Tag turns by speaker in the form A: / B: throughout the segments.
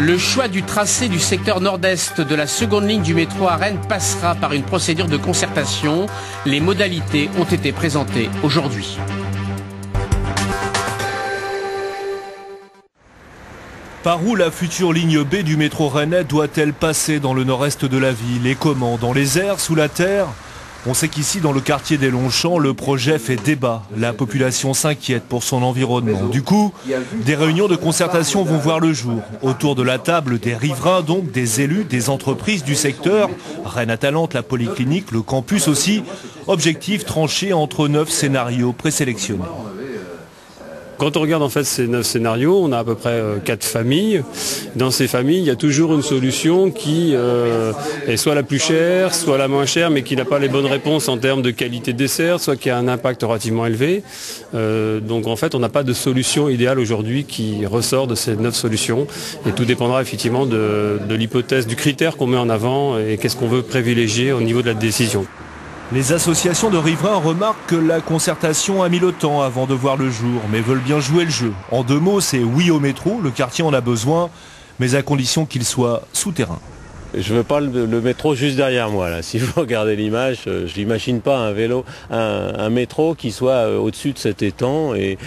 A: Le choix du tracé du secteur nord-est de la seconde ligne du métro à Rennes passera par une procédure de concertation. Les modalités ont été présentées aujourd'hui.
B: Par où la future ligne B du métro rennais doit-elle passer dans le nord-est de la ville et comment? Dans les airs, sous la terre? On sait qu'ici, dans le quartier des Longchamps, le projet fait débat. La population s'inquiète pour son environnement. Du coup, des réunions de concertation vont voir le jour. Autour de la table, des riverains, donc des élus, des entreprises du secteur. Rennes Atalante, la polyclinique, le campus aussi. Objectif tranché entre 9 scénarios présélectionnés.
C: Quand on regarde en fait ces 9 scénarios, on a à peu près 4 familles. Dans ces familles, il y a toujours une solution qui est soit la plus chère, soit la moins chère, mais qui n'a pas les bonnes réponses en termes de qualité de dessert, soit qui a un impact relativement élevé. Donc en fait, on n'a pas de solution idéale aujourd'hui qui ressort de ces 9 solutions. Et tout dépendra effectivement de l'hypothèse, du critère qu'on met en avant et qu'est-ce qu'on veut privilégier au niveau de la décision.
B: Les associations de riverains remarquent que la concertation a mis le temps avant de voir le jour, mais veulent bien jouer le jeu. En 2 mots, c'est oui au métro, le quartier en a besoin, mais à condition qu'il soit souterrain.
D: Je veux pas le métro juste derrière moi là. Si vous regardez l'image, je n'imagine pas un métro qui soit au-dessus de cet étang et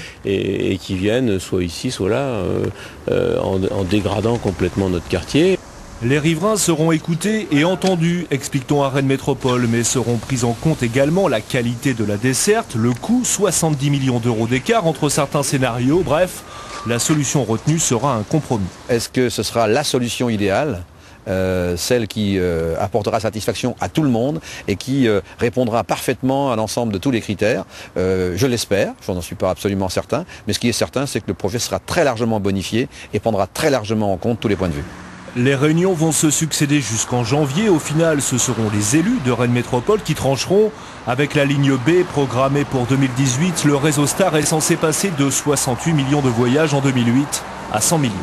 D: qui vienne soit ici, soit là, en dégradant complètement notre quartier.
B: Les riverains seront écoutés et entendus, explique-t-on à Rennes Métropole, mais seront pris en compte également la qualité de la desserte, le coût, 70 millions d'euros d'écart entre certains scénarios. Bref, la solution retenue sera un compromis.
E: Est-ce que ce sera la solution idéale, celle qui apportera satisfaction à tout le monde et qui répondra parfaitement à l'ensemble de tous les critères? Je l'espère, je n'en suis pas absolument certain, mais ce qui est certain, c'est que le projet sera très largement bonifié et prendra très largement en compte tous les points de vue.
B: Les réunions vont se succéder jusqu'en janvier. Au final, ce seront les élus de Rennes Métropole qui trancheront. Avec la ligne B programmée pour 2018, le réseau Star est censé passer de 68 millions de voyages en 2008 à 100 millions.